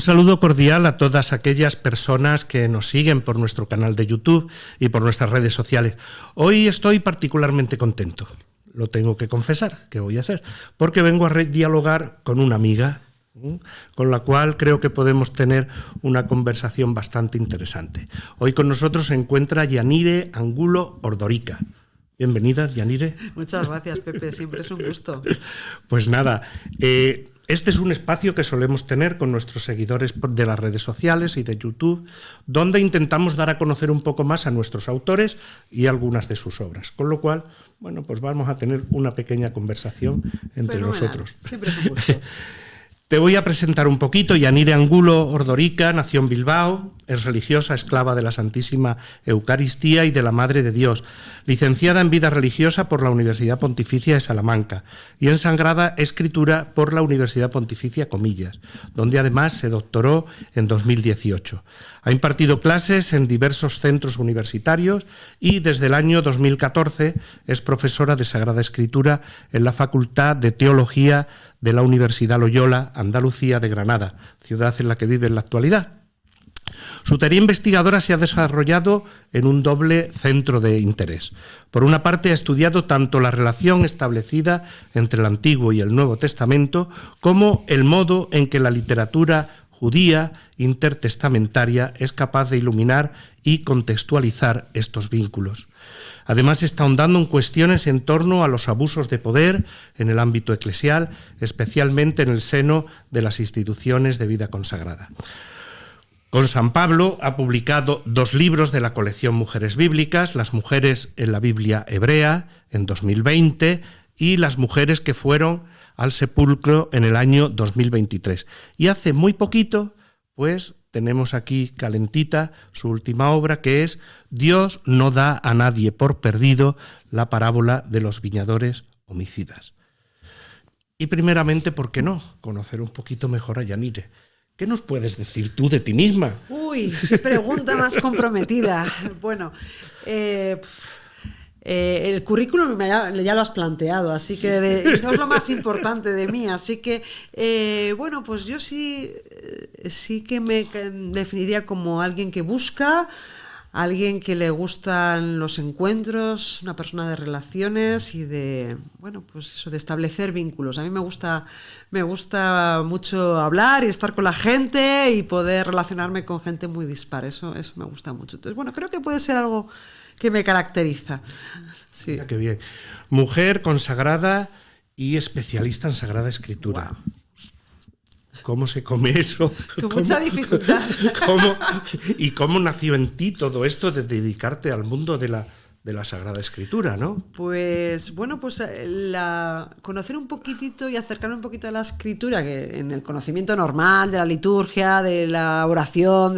Un saludo cordial a todas aquellas personas que nos siguen por nuestro canal de YouTube y por nuestras redes sociales. Hoy estoy particularmente contento, lo tengo que confesar, ¿qué voy a hacer? Porque vengo a dialogar con una amiga, con la cual creo que podemos tener una conversación bastante interesante. Hoy con nosotros se encuentra Yanire Angulo Ordorica. Bienvenida, Yanire. Muchas gracias, Pepe, siempre es un gusto. Pues nada, este es un espacio que solemos tener con nuestros seguidores de las redes sociales y de YouTube, donde intentamos dar a conocer un poco más a nuestros autores y algunas de sus obras. Con lo cual, bueno, pues vamos a tener una pequeña conversación entre nosotros. Siempre es un gusto. Te voy a presentar un poquito. Yanire Angulo Ordorica nació en Bilbao, es religiosa, esclava de la Santísima Eucaristía y de la Madre de Dios, licenciada en Vida Religiosa por la Universidad Pontificia de Salamanca y en Sagrada Escritura por la Universidad Pontificia Comillas, donde además se doctoró en 2018. Ha impartido clases en diversos centros universitarios y desde el año 2014 es profesora de Sagrada Escritura en la Facultad de Teología de la Universidad Loyola, Andalucía de Granada, ciudad en la que vive en la actualidad. Su tarea investigadora se ha desarrollado en un doble centro de interés. Por una parte, ha estudiado tanto la relación establecida entre el Antiguo y el Nuevo Testamento, como el modo en que la literatura judía intertestamentaria es capaz de iluminar y contextualizar estos vínculos. Además, está ahondando en cuestiones en torno a los abusos de poder en el ámbito eclesial, especialmente en el seno de las instituciones de vida consagrada. Con San Pablo ha publicado 2 libros de la colección Mujeres Bíblicas, Las mujeres en la Biblia hebrea, en 2020, y Las mujeres que fueron al sepulcro en el año 2023. Y hace muy poquito, pues, tenemos aquí calentita su última obra, que es Dios no da a nadie por perdido, la parábola de los viñadores homicidas. Y primeramente, ¿por qué no? Conocer un poquito mejor a Yanire. ¿Qué nos puedes decir tú de ti misma? Uy, qué pregunta más comprometida. Bueno, el currículum ya lo has planteado, así que no es lo más importante de mí, así que bueno, pues yo sí que me definiría como alguien que busca, alguien que le gustan los encuentros, una persona de relaciones y de, bueno, pues eso, de establecer vínculos. A mí me gusta mucho hablar y estar con la gente y poder relacionarme con gente muy dispar, eso me gusta mucho. Entonces, bueno, creo que puede ser algo que me caracteriza. Sí. Mira qué bien. Mujer consagrada y especialista en Sagrada Escritura. Wow. ¿Cómo se come eso? Con mucha dificultad. ¿Cómo nació en ti todo esto de dedicarte al mundo de la Sagrada Escritura, ¿no? Pues bueno, pues conocer un poquitito y acercarme un poquito a la escritura, que en el conocimiento normal de la liturgia, de la oración,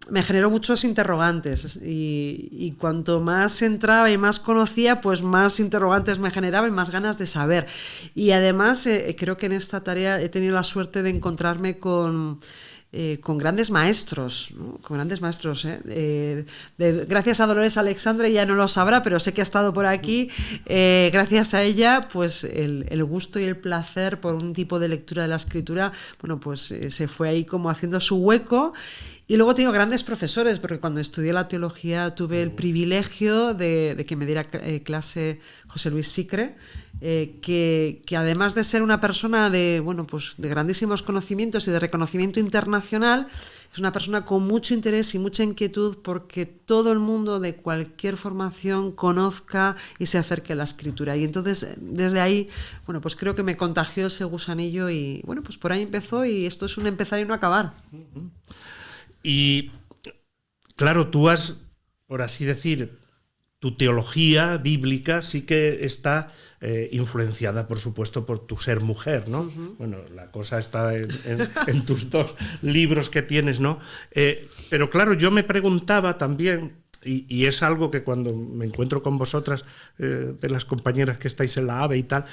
me generó muchos interrogantes y cuanto más entraba y más conocía, pues más interrogantes me generaba y más ganas de saber. Y además creo que en esta tarea he tenido la suerte de encontrarme con grandes maestros, ¿no? Con grandes maestros. Gracias a Dolores Alexandre, ya no lo sabrá, pero sé que ha estado por aquí. Gracias a ella, pues el gusto y el placer por un tipo de lectura de la escritura, bueno, pues se fue ahí como haciendo su hueco. Y luego tengo grandes profesores, porque cuando estudié la teología tuve el privilegio de que me diera clase José Luis Sicre, que además de ser una persona de grandísimos conocimientos y de reconocimiento internacional, es una persona con mucho interés y mucha inquietud porque todo el mundo de cualquier formación conozca y se acerque a la escritura. Y entonces, desde ahí, bueno, pues creo que me contagió ese gusanillo y, bueno, pues por ahí empezó y esto es un empezar y no acabar. Y, claro, tú has, por así decir, tu teología bíblica sí que está influenciada, por supuesto, por tu ser mujer, ¿no? Uh-huh. Bueno, la cosa está en tus 2 libros que tienes, ¿no? Pero claro, yo me preguntaba también, y es algo que cuando me encuentro con vosotras, de las compañeras que estáis en la AVE y tal,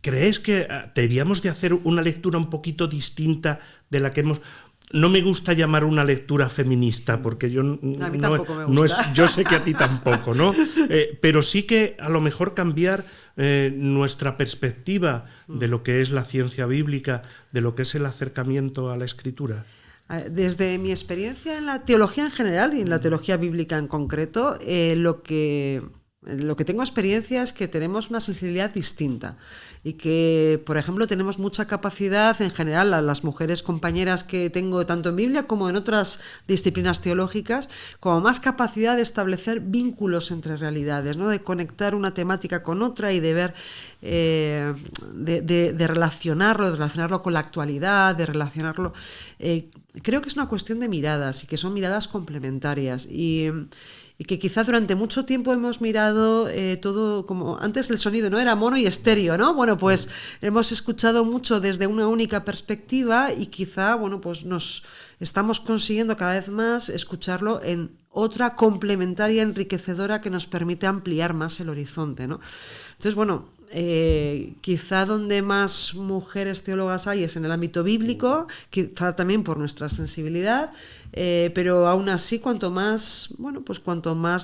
¿crees que debíamos de hacer una lectura un poquito distinta de la que hemos... no me gusta llamar una lectura feminista, porque yo a mí tampoco me gusta. yo sé que a ti tampoco, ¿no? Pero sí que a lo mejor cambiar nuestra perspectiva de lo que es la ciencia bíblica, de lo que es el acercamiento a la escritura. Desde mi experiencia en la teología en general y en la teología bíblica en concreto, lo que tengo experiencia es que tenemos una sensibilidad distinta y que, por ejemplo, tenemos mucha capacidad en general, las mujeres compañeras que tengo tanto en Biblia como en otras disciplinas teológicas, como más capacidad de establecer vínculos entre realidades, ¿no? De conectar una temática con otra y de ver, de relacionarlo con la actualidad, de relacionarlo. Creo que es una cuestión de miradas y que son miradas complementarias y que quizá durante mucho tiempo hemos mirado todo como antes el sonido no era mono y estéreo, ¿no? Bueno, pues hemos escuchado mucho desde una única perspectiva y quizá, bueno, pues nos estamos consiguiendo cada vez más escucharlo en otra complementaria enriquecedora que nos permite ampliar más el horizonte, ¿no? Entonces, bueno, quizá donde más mujeres teólogas hay es en el ámbito bíblico, quizá también por nuestra sensibilidad, pero aún así cuanto más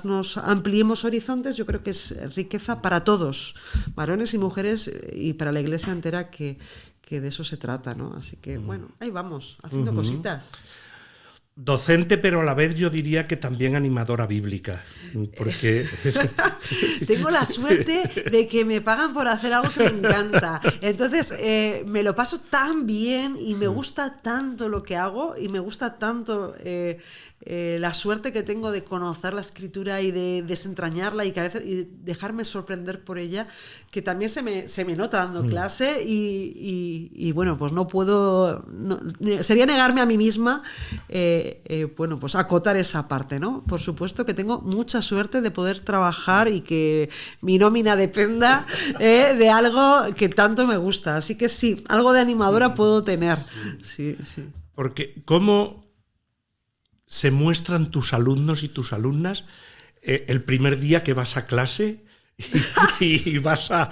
nos ampliemos horizontes, yo creo que es riqueza para todos, varones y mujeres, y para la Iglesia entera, que de eso se trata, ¿no? Así que bueno, ahí vamos, haciendo cositas. Docente, pero a la vez yo diría que también animadora bíblica, porque... Tengo la suerte de que me pagan por hacer algo que me encanta. Entonces, me lo paso tan bien y me gusta tanto lo que hago y me gusta tanto la suerte que tengo de conocer la escritura y de desentrañarla y que a veces y dejarme sorprender por ella, que también se me nota dando clase y bueno, pues no puedo... sería negarme a mí misma bueno, pues acotar esa parte, ¿no? Por supuesto que tengo mucha suerte de poder trabajar y que mi nómina dependa de algo que tanto me gusta. Así que sí, algo de animadora puedo tener. Sí, sí. Porque ¿cómo se muestran tus alumnos y tus alumnas el primer día que vas a clase y vas a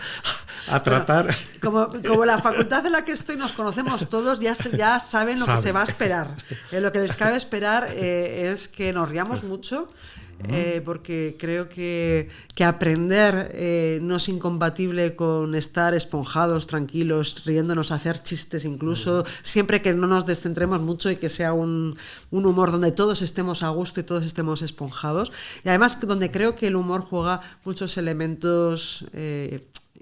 tratar... Como la facultad en la que estoy nos conocemos todos, ya saben lo que se va a esperar. Lo que les cabe esperar es que nos riamos mucho, porque creo que aprender no es incompatible con estar esponjados, tranquilos, riéndonos, hacer chistes incluso, siempre que no nos descentremos mucho y que sea un humor donde todos estemos a gusto y todos estemos esponjados. Y además donde creo que el humor juega muchos elementos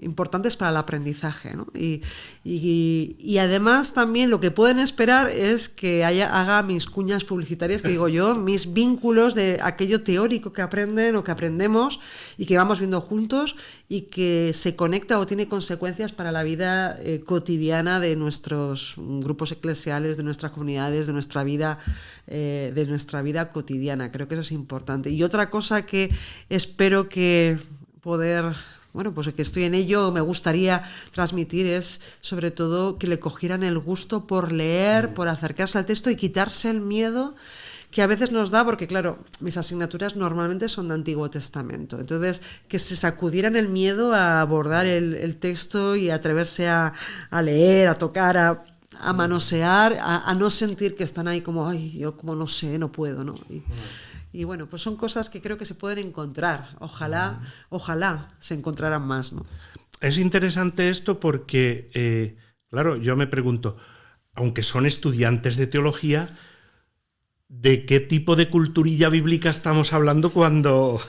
importantes para el aprendizaje, ¿no? Y además también lo que pueden esperar es que haga mis cuñas publicitarias, que digo yo, mis vínculos de aquello teórico que aprenden o que aprendemos y que vamos viendo juntos y que se conecta o tiene consecuencias para la vida cotidiana de nuestros grupos eclesiales, de nuestras comunidades, de nuestra vida cotidiana. Creo que eso es importante. Y otra cosa que espero que poder... Bueno, pues que estoy en ello, me gustaría transmitir es sobre todo que le cogieran el gusto por leer, por acercarse al texto y quitarse el miedo que a veces nos da, porque claro, mis asignaturas normalmente son de Antiguo Testamento, entonces que se sacudieran el miedo a abordar el texto y atreverse a leer, a tocar, a manosear, a no sentir que están ahí como, ay, yo como no sé, no puedo, ¿no? Y bueno, pues son cosas que creo que se pueden encontrar. Ojalá se encontraran más, ¿no? Es interesante esto porque, claro, yo me pregunto, aunque son estudiantes de teología, ¿de qué tipo de culturilla bíblica estamos hablando cuando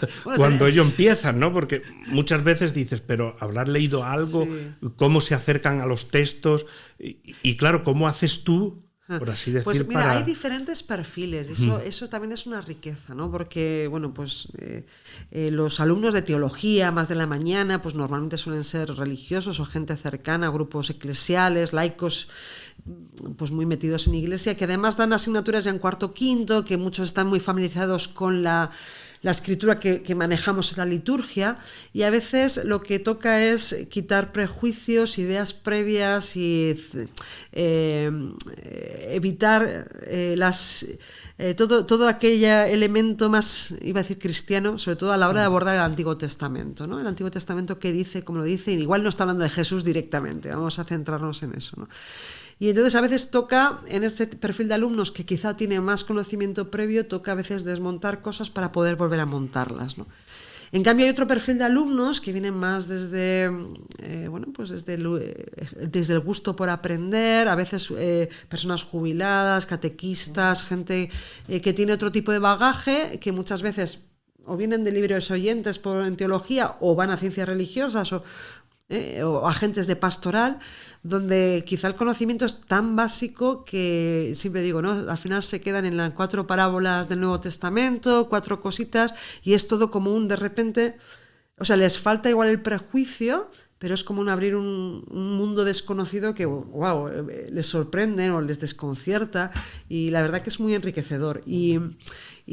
ellos empiezan, ¿no? Porque muchas veces dices, pero ¿habrás leído algo? Sí. ¿Cómo se acercan a los textos? Y claro, ¿cómo haces tú? Por así decir, pues mira, hay diferentes perfiles, eso también es una riqueza, ¿no? Porque, bueno, pues los alumnos de teología, más de la mañana, pues normalmente suelen ser religiosos o gente cercana, grupos eclesiales, laicos, pues muy metidos en iglesia, que además dan asignaturas ya en cuarto, quinto, que muchos están muy familiarizados con la escritura que manejamos en la liturgia, y a veces lo que toca es quitar prejuicios, ideas previas y evitar todo aquel elemento más, iba a decir cristiano, sobre todo a la hora de abordar el Antiguo Testamento, ¿no? El Antiguo Testamento, ¿qué dice? ¿Cómo lo dice? Y igual no está hablando de Jesús directamente, vamos a centrarnos en eso, ¿no? Y entonces a veces toca, en ese perfil de alumnos que quizá tiene más conocimiento previo, toca a veces desmontar cosas para poder volver a montarlas, ¿no? En cambio hay otro perfil de alumnos que vienen más desde, pues desde el gusto por aprender, a veces personas jubiladas, catequistas, gente que tiene otro tipo de bagaje, que muchas veces o vienen de libros oyentes en teología o van a ciencias religiosas o agentes de pastoral, donde quizá el conocimiento es tan básico que siempre digo, ¿no? Al final se quedan en las 4 parábolas del Nuevo Testamento, 4 cositas, y es todo como de repente, o sea, les falta igual el prejuicio, pero es como abrir un mundo desconocido que, wow, les sorprende o les desconcierta, y la verdad que es muy enriquecedor. Y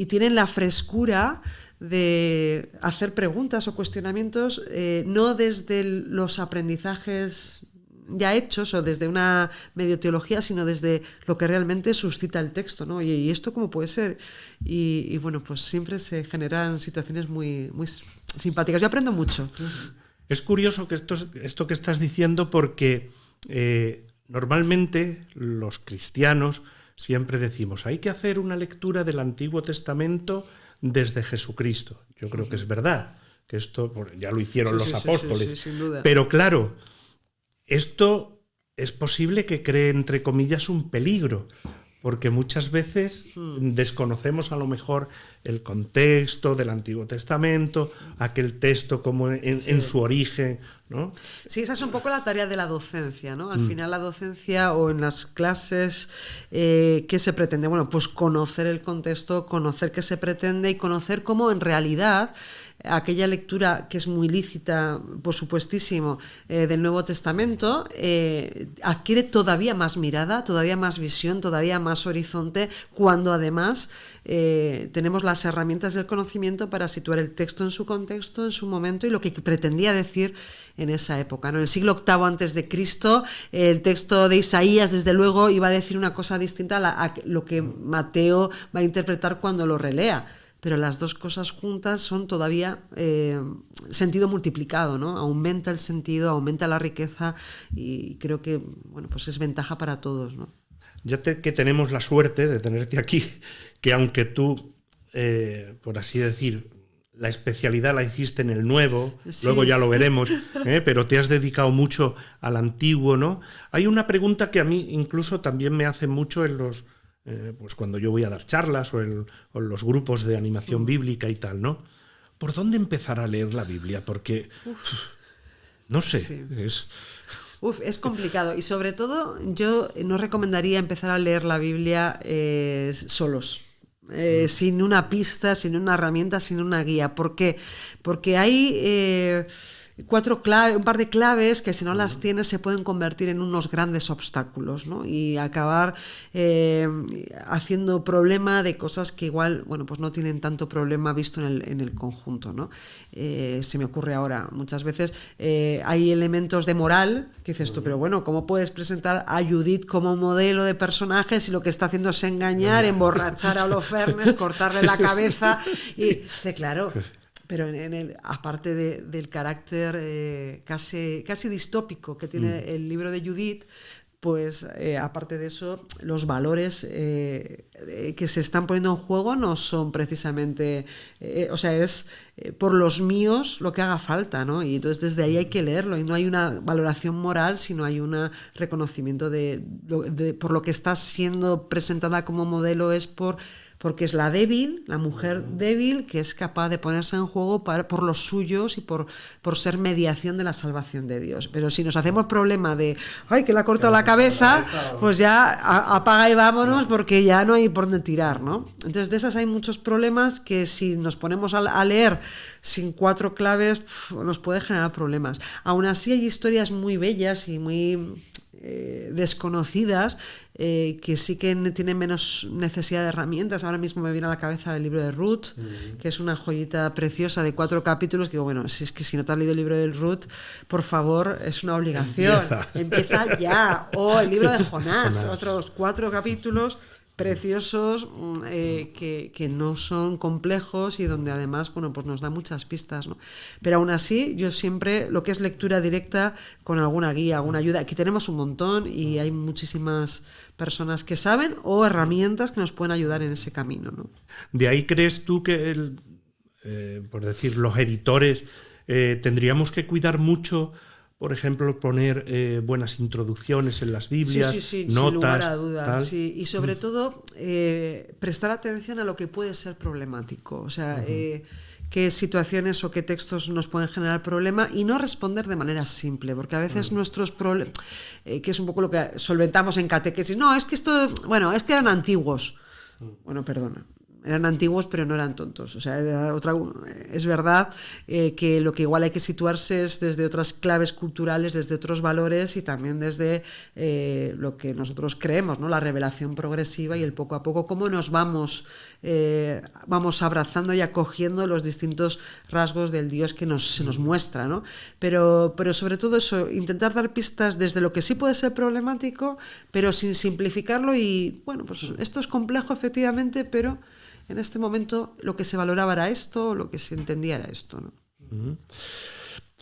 tienen la frescura de hacer preguntas o cuestionamientos, no desde los aprendizajes ya hechos o desde una medio teología, sino desde lo que realmente suscita el texto, ¿no? ¿Y esto cómo puede ser? Y bueno, pues siempre se generan situaciones muy, muy simpáticas. Yo aprendo mucho. Es curioso que esto que estás diciendo, porque normalmente los cristianos siempre decimos, hay que hacer una lectura del Antiguo Testamento desde Jesucristo. Yo creo que es verdad, que esto ya lo hicieron los apóstoles. Sí, sin duda. Pero claro, esto es posible que cree, entre comillas, un peligro, porque muchas veces desconocemos a lo mejor el contexto del Antiguo Testamento, aquel texto como en su origen, ¿no? Sí, esa es un poco la tarea de la docencia, ¿no? Al final la docencia o en las clases, ¿qué se pretende? Bueno, pues conocer el contexto, conocer qué se pretende y conocer cómo en realidad aquella lectura que es muy lícita, por supuestísimo, del Nuevo Testamento, adquiere todavía más mirada, todavía más visión, todavía más horizonte, cuando además tenemos las herramientas del conocimiento para situar el texto en su contexto, en su momento y lo que pretendía decir en esa época, ¿no? En el siglo VIII antes de Cristo, el texto de Isaías, desde luego, iba a decir una cosa distinta a lo que Mateo va a interpretar cuando lo relea. Pero las dos cosas juntas son todavía sentido multiplicado, ¿no? Aumenta el sentido, aumenta la riqueza y creo que, bueno, pues es ventaja para todos, ¿no? Que tenemos la suerte de tenerte aquí, que aunque tú, por así decir, la especialidad la hiciste en el nuevo, sí. Luego ya lo veremos, pero te has dedicado mucho al antiguo, ¿no? Hay una pregunta que a mí incluso también me hace mucho en los... pues cuando yo voy a dar charlas o en los grupos de animación bíblica y tal, ¿no? ¿Por dónde empezar a leer la Biblia? Porque, no sé, sí. Es complicado y sobre todo yo no recomendaría empezar a leer la Biblia solos. Sin una pista, sin una herramienta, sin una guía. ¿Por qué? Porque hay... un par de claves que si no las tienes se pueden convertir en unos grandes obstáculos, ¿no? Y acabar haciendo problema de cosas que igual, bueno, pues no tienen tanto problema visto en el conjunto, ¿no? Se me ocurre ahora, muchas veces hay elementos de moral que dices tú, pero bueno, ¿cómo puedes presentar a Judith como modelo de personaje si lo que está haciendo es engañar, emborrachar a Holofernes, cortarle la cabeza? Y dice, claro... Pero aparte del carácter casi distópico que tiene el libro de Judith, pues aparte de eso, los valores que se están poniendo en juego no son precisamente, o sea, es por los míos lo que haga falta, ¿no? Y entonces desde ahí hay que leerlo y no hay una valoración moral, sino hay un reconocimiento por lo que está siendo presentada como modelo es porque es la débil, la mujer débil, que es capaz de ponerse en juego por los suyos y por ser mediación de la salvación de Dios. Pero si nos hacemos problema de, ¡ay, que le ha cortado la cabeza!, pues ya apaga y vámonos porque ya no hay por dónde tirar, ¿no? Entonces de esas hay muchos problemas que si nos ponemos a leer sin 4 claves nos puede generar problemas. Aún así hay historias muy bellas y muy... desconocidas que sí que tienen menos necesidad de herramientas. Ahora mismo me viene a la cabeza el libro de Ruth, que es una joyita preciosa de 4 capítulos que digo, bueno, si es que si no te has leído el libro de Ruth, por favor, es una obligación, empieza ya. O el libro de Jonás, otros 4 capítulos preciosos, que no son complejos y donde además, bueno, pues nos da muchas pistas, ¿no? Pero aún así, yo siempre, lo que es lectura directa con alguna guía, alguna ayuda, aquí tenemos un montón y hay muchísimas personas que saben o herramientas que nos pueden ayudar en ese camino, ¿no? ¿De ahí crees tú que, por decir, los editores tendríamos que cuidar mucho, por ejemplo, poner buenas introducciones en las Biblias, sí, notas, sin lugar a dudas, tal? sí. Y sobre todo prestar atención a lo que puede ser problemático, o sea, qué situaciones o qué textos nos pueden generar problema y no responder de manera simple, porque a veces nuestros problemas, que es un poco lo que solventamos en catequesis, no, es que esto, bueno, es que eran antiguos. Bueno, perdona. Eran antiguos, pero no eran tontos. O sea, es verdad que lo que igual hay que situarse es desde otras claves culturales, desde otros valores y también desde lo que nosotros creemos, ¿no? La revelación progresiva y el poco a poco, cómo nos vamos abrazando y acogiendo los distintos rasgos del Dios que se nos muestra, ¿no? Pero sobre todo eso, intentar dar pistas desde lo que sí puede ser problemático, pero sin simplificarlo y, bueno, pues esto es complejo efectivamente, pero en este momento lo que se valoraba era esto, lo que se entendía era esto, ¿no?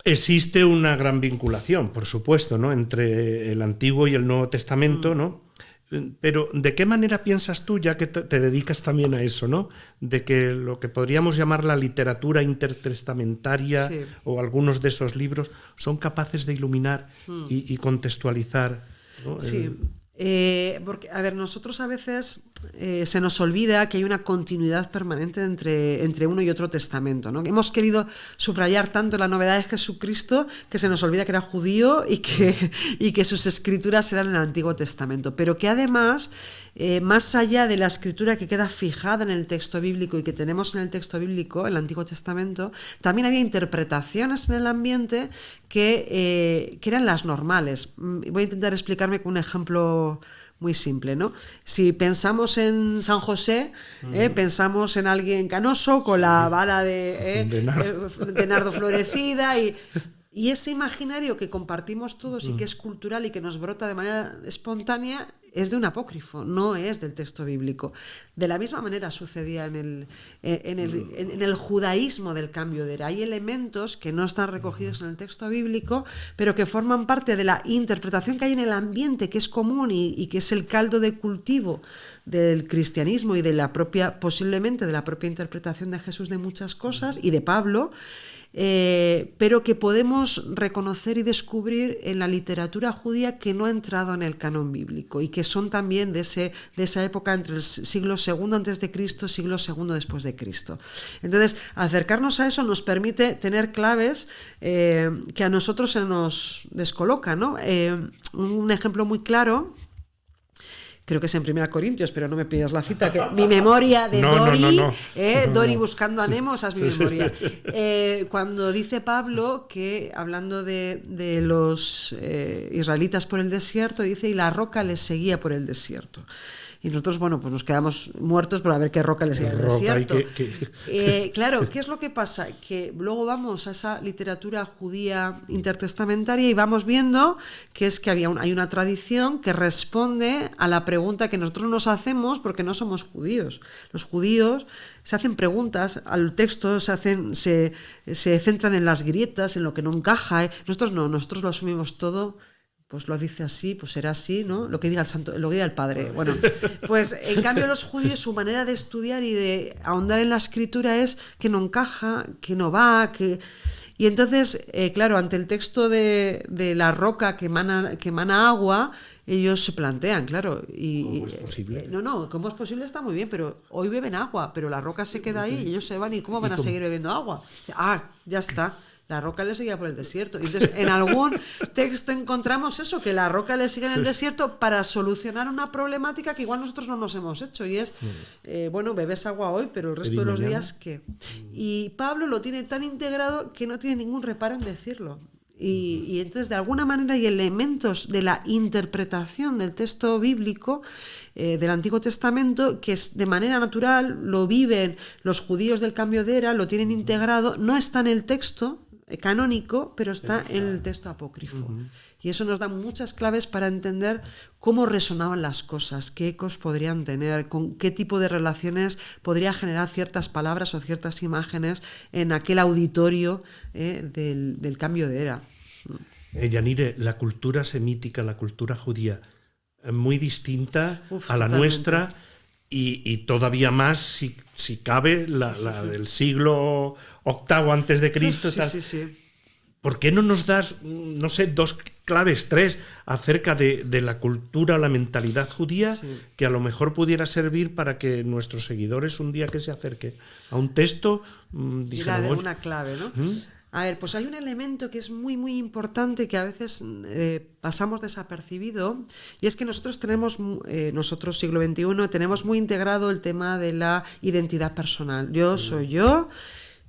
Existe una gran vinculación, por supuesto, ¿no?, entre el Antiguo y el Nuevo Testamento, ¿no? Pero ¿de qué manera piensas tú, ya que te dedicas también a eso, ¿no?, de que lo que podríamos llamar la literatura intertestamentaria, sí, o algunos de esos libros son capaces de iluminar y contextualizar, ¿no? Sí. Porque, a ver, nosotros a veces se nos olvida que hay una continuidad permanente entre uno y otro testamento, ¿no? Hemos querido subrayar tanto la novedad de Jesucristo que se nos olvida que era judío y que sus escrituras eran en el Antiguo Testamento, pero que además, más allá de la escritura que queda fijada en el texto bíblico y que tenemos en el texto bíblico, el Antiguo Testamento, también había interpretaciones en el ambiente que eran las normales. Voy a intentar explicarme con un ejemplo muy simple, ¿no? Si pensamos en San José, pensamos en alguien canoso con la vara de nardo florecida y ese imaginario que compartimos todos y que es cultural y que nos brota de manera espontánea es de un apócrifo, no es del texto bíblico. De la misma manera sucedía en el judaísmo del cambio de era. Hay elementos que no están recogidos en el texto bíblico, pero que forman parte de la interpretación que hay en el ambiente, que es común y que es el caldo de cultivo del cristianismo y de la propia, posiblemente de la propia interpretación de Jesús de muchas cosas y de Pablo, pero que podemos reconocer y descubrir en la literatura judía que no ha entrado en el canon bíblico y que son también de esa época entre el siglo II antes de Cristo, siglo II después de Cristo. Entonces, acercarnos a eso nos permite tener claves que a nosotros se nos descolocan, ¿no? Un ejemplo muy claro, creo que es en 1 Corintios, pero no me pidas la cita, que mi memoria de Dori, Dori buscando a Nemo, esa es mi memoria. Cuando dice Pablo que, hablando de los israelitas por el desierto, dice, y la roca les seguía por el desierto. Y nosotros, bueno, pues nos quedamos muertos por a ver qué roca les seguía el desierto. Claro, ¿qué es lo que pasa? Que luego vamos a esa literatura judía intertestamentaria y vamos viendo que es que hay una tradición que responde a la pregunta que nosotros nos hacemos porque no somos judíos. Los judíos se hacen preguntas al texto, se centran en las grietas, en lo que no encaja. Nosotros no, nosotros lo asumimos todo. Pues lo dice así, pues será así, ¿no? Lo que diga el santo, lo que diga el padre. Bueno, pues en cambio los judíos, su manera de estudiar y de ahondar en la escritura es que no encaja, que no va, que... Y entonces, claro, ante el texto de la roca que emana agua, ellos se plantean, claro. ¿Cómo es posible? No, ¿cómo es posible? Está muy bien, pero hoy beben agua, pero la roca se queda ahí y ellos se van, ¿y cómo van a seguir bebiendo agua? Ah, ya está. La roca le seguía por el desierto. Entonces, en algún texto encontramos eso, que la roca le sigue en el desierto para solucionar una problemática que igual nosotros no nos hemos hecho. Y es, bueno, bebes agua hoy, pero el resto de los días, ¿qué? Y Pablo lo tiene tan integrado que no tiene ningún reparo en decirlo. Y entonces, de alguna manera, hay elementos de la interpretación del texto bíblico del Antiguo Testamento que de manera natural lo viven los judíos del cambio de era, lo tienen integrado, no está en el texto. canónico, pero está en el texto apócrifo. Y eso nos da muchas claves para entender cómo resonaban las cosas, qué ecos podrían tener, con qué tipo de relaciones podría generar ciertas palabras o ciertas imágenes en aquel auditorio del cambio de era. Yanire, la cultura semítica, la cultura judía, muy distinta a la totalmente. nuestra y todavía más, si cabe, la del siglo VIII antes de Cristo. Sí. ¿Por qué no nos das, no sé, 2 claves, 3, acerca de la cultura, la mentalidad judía, que a lo mejor pudiera servir para que nuestros seguidores, un día que se acerque a un texto, digan una clave, ¿no? A ver, pues hay un elemento que es muy, muy importante que a veces pasamos desapercibido, y es que nosotros tenemos, nosotros siglo XXI, tenemos muy integrado el tema de la identidad personal. Yo soy yo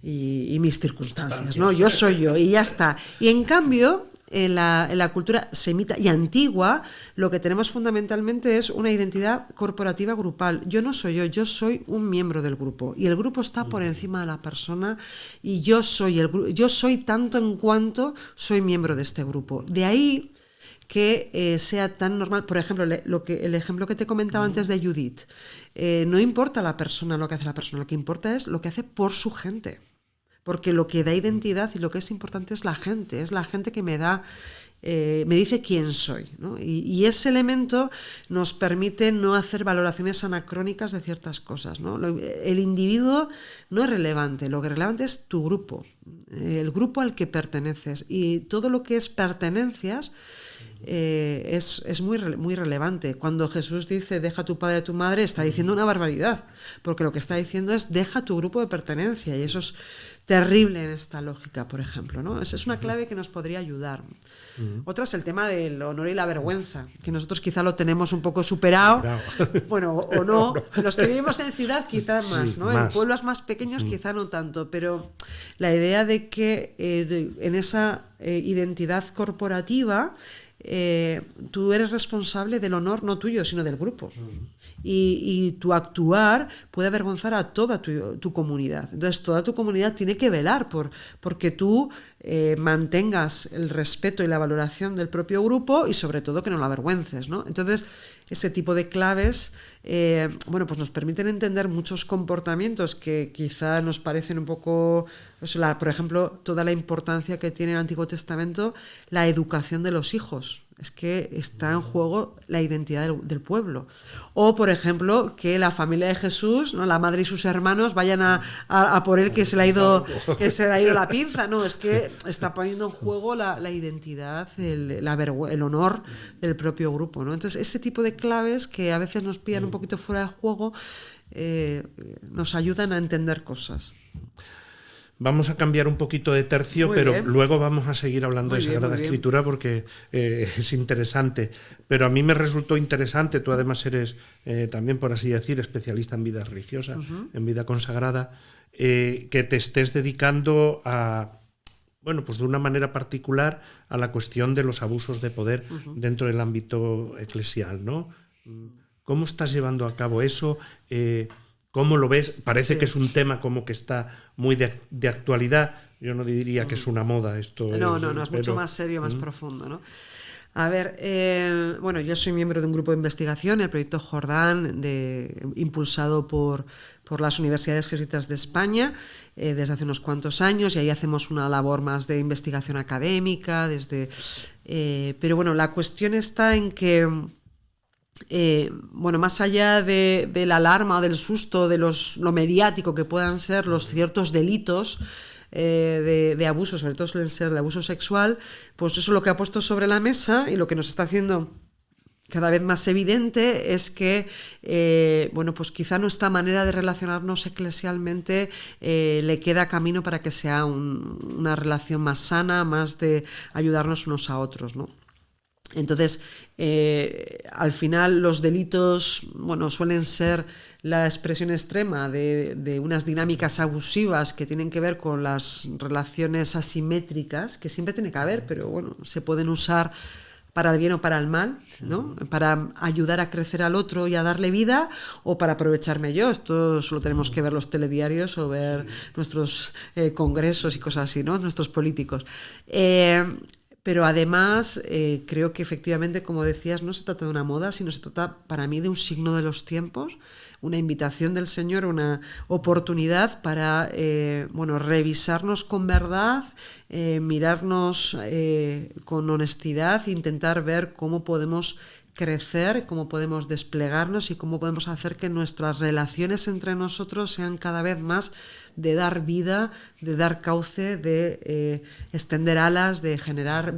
y mis circunstancias, ¿no? Yo soy yo y ya está. Y en cambio, en la cultura semita y antigua, lo que tenemos fundamentalmente es una identidad corporativa grupal. Yo no soy yo soy un miembro del grupo, y el grupo está por encima de la persona, y yo soy tanto en cuanto soy miembro de este grupo. De ahí que sea tan normal, por ejemplo, el ejemplo que te comentaba antes de Judith, no importa la persona, lo que hace la persona, lo que importa es lo que hace por su gente. Porque lo que da identidad y lo que es importante es la gente que me dice quién soy, ¿no? Y ese elemento nos permite no hacer valoraciones anacrónicas de ciertas cosas, ¿no? El individuo no es relevante, lo que es relevante es tu grupo, el grupo al que perteneces, y todo lo que es pertenencias es muy relevante. Cuando Jesús dice deja a tu padre y a tu madre, está diciendo una barbaridad, porque lo que está diciendo es deja tu grupo de pertenencia, y eso es terrible en esta lógica, por ejemplo, ¿no? Esa es una clave que nos podría ayudar. Otra es el tema del honor y la vergüenza, que nosotros quizá lo tenemos un poco superado, bueno, o no. Los que vivimos en ciudad quizás más, ¿no? En pueblos más pequeños quizá no tanto, pero la idea de que en esa identidad corporativa tú eres responsable del honor no tuyo, sino del grupo. Y tu actuar puede avergonzar a toda tu comunidad. Entonces toda tu comunidad tiene que velar porque tú mantengas el respeto y la valoración del propio grupo, y sobre todo que no lo avergüences, ¿no? Entonces ese tipo de claves pues nos permiten entender muchos comportamientos que quizá nos parecen un poco, por ejemplo, toda la importancia que tiene el Antiguo Testamento la educación de los hijos. Es que está en juego la identidad del pueblo. O, por ejemplo, que la familia de Jesús, ¿no? La madre y sus hermanos vayan a por él que se le ha ido la pinza. No, es que está poniendo en juego la identidad, el honor del propio grupo, ¿no? Entonces, ese tipo de claves que a veces nos pillan un poquito fuera de juego nos ayudan a entender cosas. Vamos a cambiar un poquito de tercio, pero luego vamos a seguir hablando de Sagrada Escritura porque es interesante. Pero a mí me resultó interesante, tú además eres también, por así decir, especialista en vida religiosa, en vida consagrada, que te estés dedicando pues de una manera particular a la cuestión de los abusos de poder dentro del ámbito eclesial, ¿no? ¿Cómo estás llevando a cabo eso? ¿Cómo lo ves? Parece que es un tema como que está muy de actualidad. Yo no diría que es una moda esto. No, es mucho más serio, más profundo, ¿no? A ver, yo soy miembro de un grupo de investigación, el Proyecto Jordán, impulsado por las Universidades Jesuitas de España desde hace unos cuantos años, y ahí hacemos una labor más de investigación académica. Pero bueno, la cuestión está en que más allá de la alarma o del susto de lo mediático que puedan ser los ciertos delitos de abuso, sobre todo suelen ser de abuso sexual, pues eso es lo que ha puesto sobre la mesa, y lo que nos está haciendo cada vez más evidente es que pues quizá nuestra manera de relacionarnos eclesialmente le queda camino para que sea una relación más sana, más de ayudarnos unos a otros, ¿no? Entonces, al final los delitos suelen ser la expresión extrema de unas dinámicas abusivas que tienen que ver con las relaciones asimétricas, que siempre tiene que haber, pero se pueden usar para el bien o para el mal, ¿no? Para ayudar a crecer al otro y a darle vida, o para aprovecharme yo. Esto solo tenemos que ver los telediarios o ver nuestros congresos y cosas así, ¿no? Nuestros políticos. Pero además creo que efectivamente, como decías, no se trata de una moda, sino se trata para mí de un signo de los tiempos, una invitación del Señor, una oportunidad para revisarnos con verdad, mirarnos con honestidad, intentar ver cómo podemos crecer, cómo podemos desplegarnos y cómo podemos hacer que nuestras relaciones entre nosotros sean cada vez más de dar vida, de dar cauce, de extender alas, de generar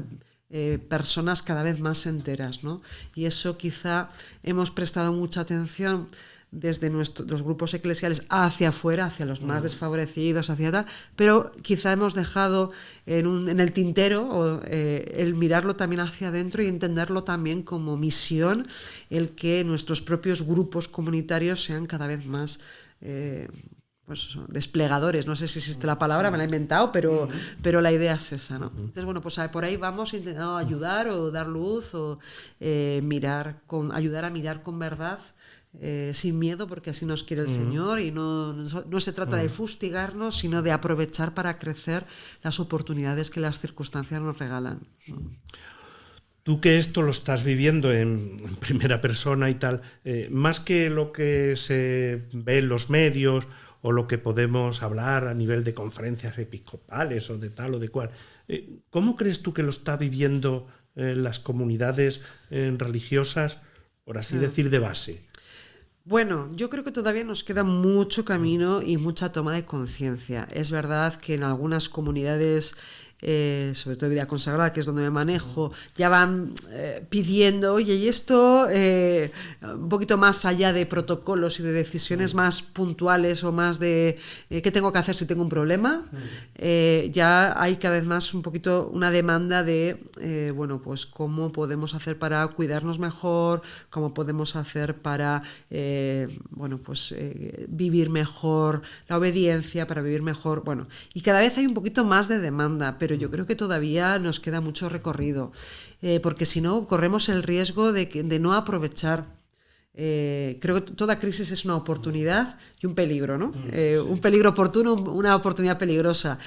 personas cada vez más enteras, ¿no? Y eso quizá hemos prestado mucha atención desde los grupos eclesiales hacia afuera, hacia los más desfavorecidos, hacia tal, pero quizá hemos dejado en el tintero el mirarlo también hacia adentro y entenderlo también como misión, el que nuestros propios grupos comunitarios sean cada vez más desplegadores. No sé si existe la palabra, me la he inventado, pero la idea es esa, ¿no? Entonces, bueno, pues por ahí vamos intentando ayudar o dar luz o ayudar a mirar con verdad, sin miedo, porque así nos quiere el Señor, y no se trata de fustigarnos, sino de aprovechar para crecer las oportunidades que las circunstancias nos regalan. Tú, que esto lo estás viviendo en primera persona y tal, más que lo que se ve en los medios o lo que podemos hablar a nivel de conferencias episcopales o de tal o de cual, ¿cómo crees tú que lo está viviendo las comunidades religiosas, por así decir, de base? Bueno, yo creo que todavía nos queda mucho camino y mucha toma de conciencia. Es verdad que en algunas comunidades, sobre todo vida consagrada, que es donde me manejo, ya van pidiendo, oye, y esto un poquito más allá de protocolos y de decisiones más puntuales o más de qué tengo que hacer si tengo un problema, ya hay cada vez más un poquito una demanda de pues cómo podemos hacer para cuidarnos mejor, cómo podemos hacer para vivir mejor la obediencia, para vivir mejor, y cada vez hay un poquito más de demanda, pero yo creo que todavía nos queda mucho recorrido, porque si no corremos el riesgo de no aprovechar. Creo que toda crisis es una oportunidad y un peligro, ¿no? Un peligro oportuno, una oportunidad peligrosa.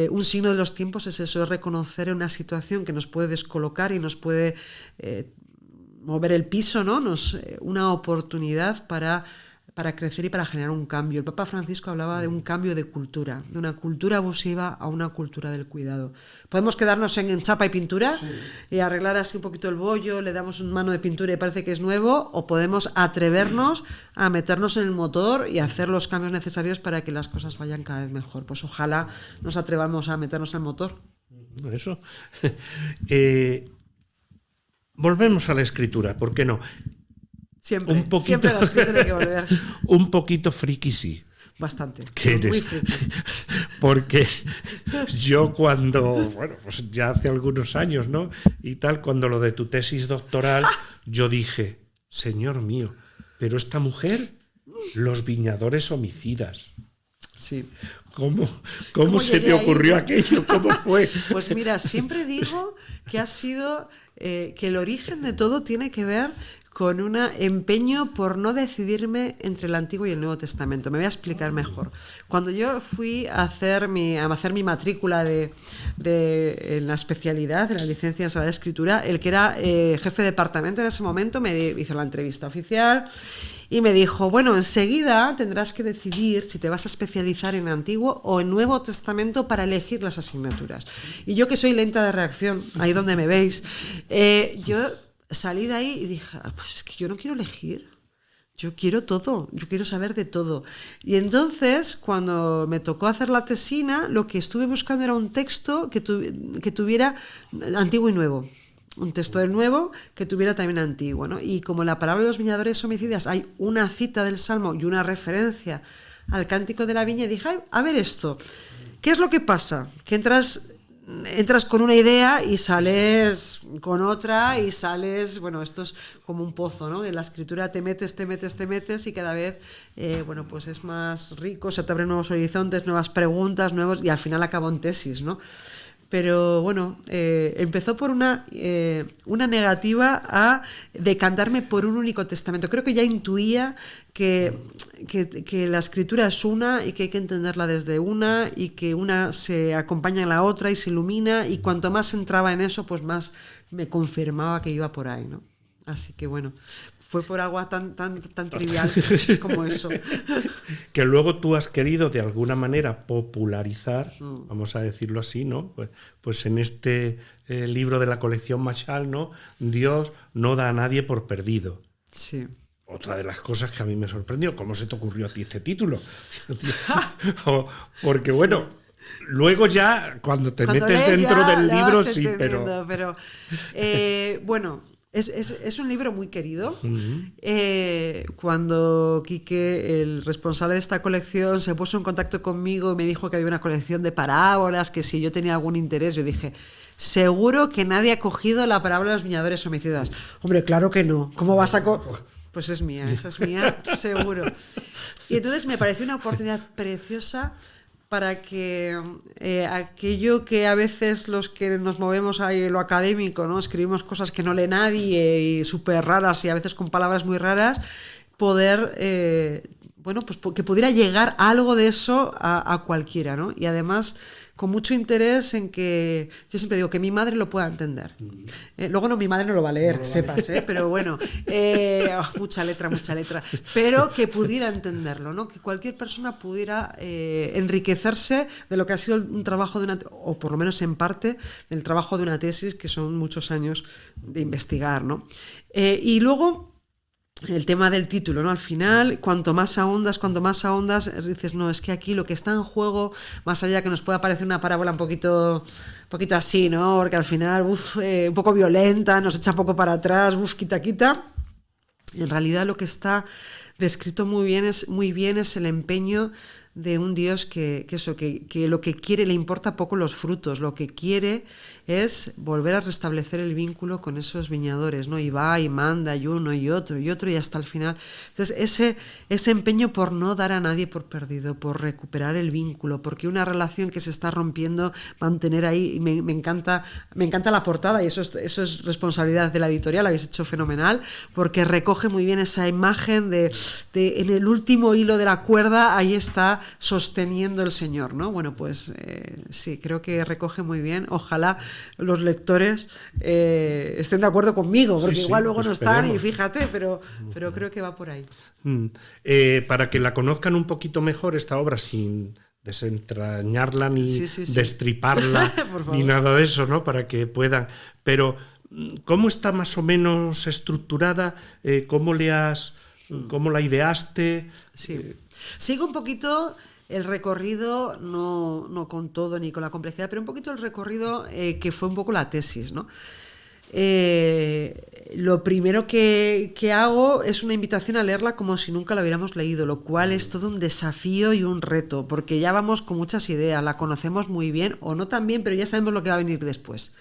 Un signo de los tiempos es eso, es reconocer una situación que nos puede descolocar y nos puede mover el piso, ¿no? Una oportunidad para crecer y para generar un cambio. El Papa Francisco hablaba de un cambio de cultura, de una cultura abusiva a una cultura del cuidado. Podemos quedarnos en chapa y pintura, y arreglar así un poquito el bollo, le damos una mano de pintura y parece que es nuevo, o podemos atrevernos a meternos en el motor y hacer los cambios necesarios para que las cosas vayan cada vez mejor. Pues ojalá nos atrevamos a meternos en el motor. Eso. Volvemos a la escritura, ¿por qué no? Siempre a la escritura hay que volver. Un poquito friki, sí. Bastante. ¿Qué eres? Muy friki. Porque yo pues ya hace algunos años, ¿no? Y tal, cuando lo de tu tesis doctoral, yo dije, Señor mío, pero esta mujer, los viñadores homicidas. Sí. ¿Cómo se te ocurrió aquello? ¿Cómo fue? Pues mira, siempre digo que ha sido, que el origen de todo tiene que ver con un empeño por no decidirme entre el Antiguo y el Nuevo Testamento. Me voy a explicar mejor. Cuando yo fui a hacer mi matrícula en la especialidad, de la licencia en Sagrada Escritura, el que era jefe de departamento en ese momento me hizo la entrevista oficial y me dijo, bueno, enseguida tendrás que decidir si te vas a especializar en Antiguo o en Nuevo Testamento para elegir las asignaturas. Y yo, que soy lenta de reacción, ahí donde me veis, yo salí de ahí y dije, pues es que yo no quiero elegir, yo quiero todo, yo quiero saber de todo. Y entonces, cuando me tocó hacer la tesina, lo que estuve buscando era un texto que tuviera Antiguo y Nuevo. Un texto del Nuevo que tuviera también Antiguo, ¿no? Y como en la parábola de los viñadores homicidas hay una cita del Salmo y una referencia al Cántico de la Viña, y dije, a ver esto, ¿qué es lo que pasa? Que entras con una idea y sales con otra y sales, esto es como un pozo, ¿no? En la escritura te metes y cada vez, pues es más rico, se te abren nuevos horizontes, nuevas preguntas, y al final acabo en tesis, ¿no? Pero bueno, empezó por una negativa a decantarme por un único testamento. Creo que ya intuía que la escritura es una y que hay que entenderla desde una y que una se acompaña en la otra y se ilumina, y cuanto más entraba en eso, pues más me confirmaba que iba por ahí, ¿no? Así que bueno, fue por algo tan trivial como eso. Que luego tú has querido de alguna manera popularizar, vamos a decirlo así, ¿no? Pues en este libro de la colección Mashal, ¿no? Dios no da a nadie por perdido. Sí. Otra de las cosas que a mí me sorprendió, ¿cómo se te ocurrió a ti este título? Porque bueno, luego ya cuando metes lees, dentro ya del libro, vas sí, pero bueno, es un libro muy querido. Cuando Quique, el responsable de esta colección, se puso en contacto conmigo y me dijo que había una colección de parábolas, que si yo tenía algún interés, yo dije, seguro que nadie ha cogido la parábola de los viñadores homicidas. Hombre, claro que no. ¿Cómo vas a Pues es mía, esa es mía, seguro. Y entonces me pareció una oportunidad preciosa para que aquello que a veces los que nos movemos ahí en lo académico, ¿no? Escribimos cosas que no lee nadie y súper raras y a veces con palabras muy raras, poder, bueno, pues que pudiera llegar algo de eso a cualquiera, ¿no? Y además con mucho interés en que, yo siempre digo que mi madre lo pueda entender. Luego mi madre no lo va a leer, no sepas, pero bueno, mucha letra, pero que pudiera entenderlo, ¿no? Que cualquier persona pudiera enriquecerse de lo que ha sido un trabajo de una, o por lo menos en parte, del trabajo de una tesis, que son muchos años de investigar, ¿no? Y luego el tema del título, ¿no? Al final, cuanto más ahondas, dices, no, es que aquí lo que está en juego, más allá que nos pueda parecer una parábola un poquito así, ¿no? Porque al final, un poco violenta, nos echa un poco para atrás, quita. En realidad lo que está descrito muy bien es el empeño de un Dios que lo que quiere, le importa poco los frutos, lo que quiere es volver a restablecer el vínculo con esos viñadores, ¿no? Y va y manda, y uno y otro y hasta el final. Entonces ese empeño por no dar a nadie por perdido, por recuperar el vínculo, porque una relación que se está rompiendo, mantener ahí, y me encanta la portada, y eso es responsabilidad de la editorial, lo habéis hecho fenomenal, porque recoge muy bien esa imagen de en el último hilo de la cuerda, ahí está sosteniendo el Señor, ¿no? Bueno, pues sí, creo que recoge muy bien. Ojalá los lectores estén de acuerdo conmigo, porque igual luego no están y fíjate, pero creo que va por ahí. Para que la conozcan un poquito mejor esta obra, sin desentrañarla ni destriparla ni nada de eso, ¿no? Para que puedan. Pero ¿cómo está más o menos estructurada? ¿Cómo la ideaste? Sí. Sigo un poquito el recorrido, no con todo ni con la complejidad, pero un poquito el recorrido que fue un poco la tesis, ¿no? Lo primero que hago es una invitación a leerla como si nunca la hubiéramos leído, lo cual es todo un desafío y un reto, porque ya vamos con muchas ideas, la conocemos muy bien o no tan bien, pero ya sabemos lo que va a venir después.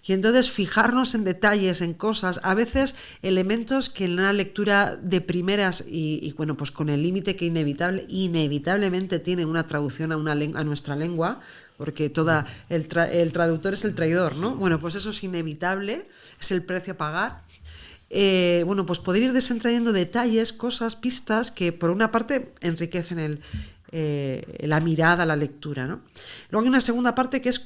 Y entonces fijarnos en detalles, en cosas, a veces elementos que en una lectura de primeras y bueno, pues con el límite que inevitablemente tiene una traducción a nuestra lengua, porque el traductor es el traidor, ¿no? Bueno, pues eso es inevitable, es el precio a pagar. Bueno, pues poder ir desentrañando detalles, cosas, pistas que por una parte enriquecen la mirada, la lectura, ¿no? Luego hay una segunda parte que es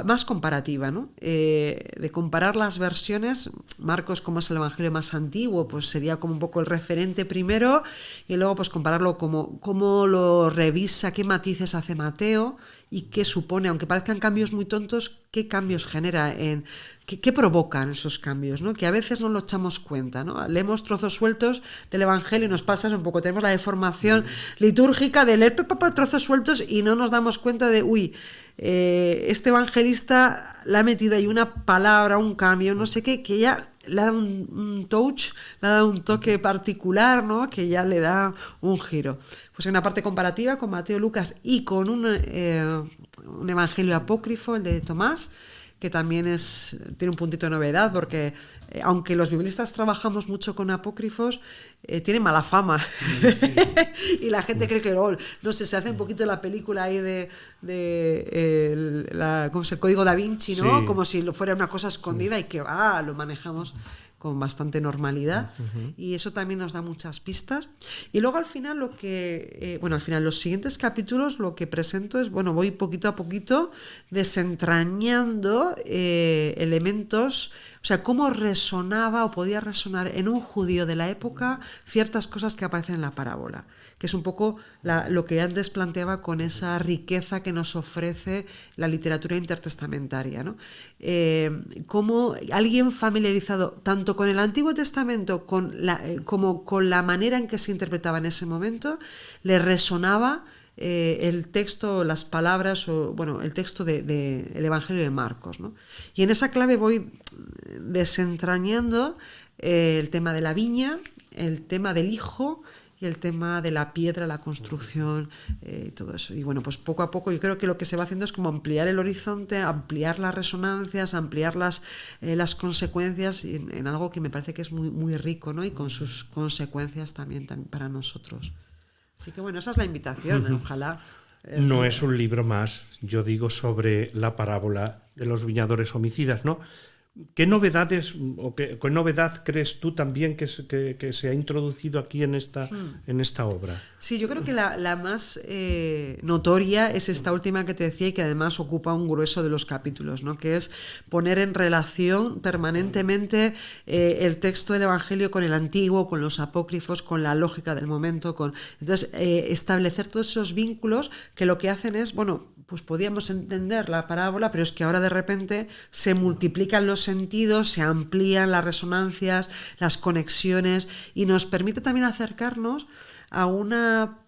más comparativa, ¿no? De comparar las versiones. Marcos, como es el evangelio más antiguo, pues sería como un poco el referente primero, y luego pues compararlo cómo lo revisa, qué matices hace Mateo y qué supone, aunque parezcan cambios muy tontos, qué cambios genera ¿Qué provocan esos cambios, ¿no? Que a veces no lo echamos cuenta, ¿no? Leemos trozos sueltos del Evangelio y nos pasa un poco, tenemos la deformación litúrgica de leer trozos sueltos y no nos damos cuenta de, este evangelista le ha metido ahí una palabra, un cambio, no sé qué, que ya le ha dado un touch, le ha dado un toque particular, ¿no? Que ya le da un giro. Pues hay una parte comparativa con Mateo, Lucas y con un evangelio apócrifo, el de Tomás, que también tiene un puntito de novedad, porque aunque los biblistas trabajamos mucho con apócrifos, tiene mala fama. Y la gente cree que, no sé, se hace un poquito la película ahí ¿cómo es? El Código Da Vinci, ¿no? Sí. Como si fuera una cosa escondida y que lo manejamos con bastante normalidad, y eso también nos da muchas pistas. Y luego al final los siguientes capítulos lo que presento es, voy poquito a poquito desentrañando elementos, o sea, cómo resonaba o podía resonar en un judío de la época ciertas cosas que aparecen en la parábola, que es un poco lo que antes planteaba con esa riqueza que nos ofrece la literatura intertestamentaria, ¿no? Cómo alguien familiarizado tanto con el Antiguo Testamento como con la manera en que se interpretaba en ese momento, le resonaba el texto, las palabras, el texto del Evangelio de Marcos, ¿no? Y en esa clave voy desentrañando el tema de la viña, el tema del hijo y el tema de la piedra, la construcción, todo eso. Y pues poco a poco yo creo que lo que se va haciendo es como ampliar el horizonte, ampliar las resonancias, ampliar las consecuencias en algo que me parece que es muy, muy rico, ¿no? Y con sus consecuencias también para nosotros. Así que esa es la invitación, ojalá. No es un libro más, yo digo, sobre la parábola de los viñadores homicidas, ¿no? ¿Qué novedades o qué novedad crees tú también que se ha introducido aquí en esta obra? Sí, yo creo que la más notoria es esta última que te decía y que además ocupa un grueso de los capítulos, ¿no? Que es poner en relación permanentemente el texto del Evangelio con el Antiguo, con los apócrifos, con la lógica del momento, entonces establecer todos esos vínculos que lo que hacen es, pues podíamos entender la parábola, pero es que ahora de repente se multiplican los sentidos, se amplían las resonancias, las conexiones, y nos permite también acercarnos a una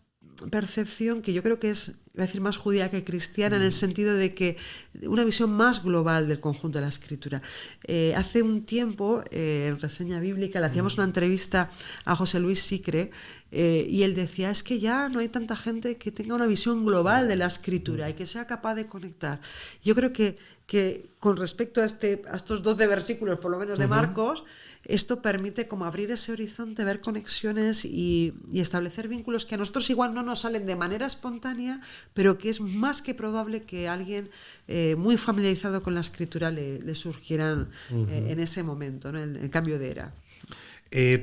percepción que yo creo que es, voy a decir, más judía que cristiana, en el sentido de que una visión más global del conjunto de la escritura. Hace un tiempo, en Reseña Bíblica, le hacíamos una entrevista a José Luis Sicre, y él decía, es que ya no hay tanta gente que tenga una visión global de la escritura y que sea capaz de conectar. Yo creo que con respecto a estos 12 versículos, por lo menos de Marcos, esto permite como abrir ese horizonte, ver conexiones y establecer vínculos que a nosotros igual no nos salen de manera espontánea, pero que es más que probable que alguien muy familiarizado con la escritura le surgieran en ese momento, ¿no? El cambio de era.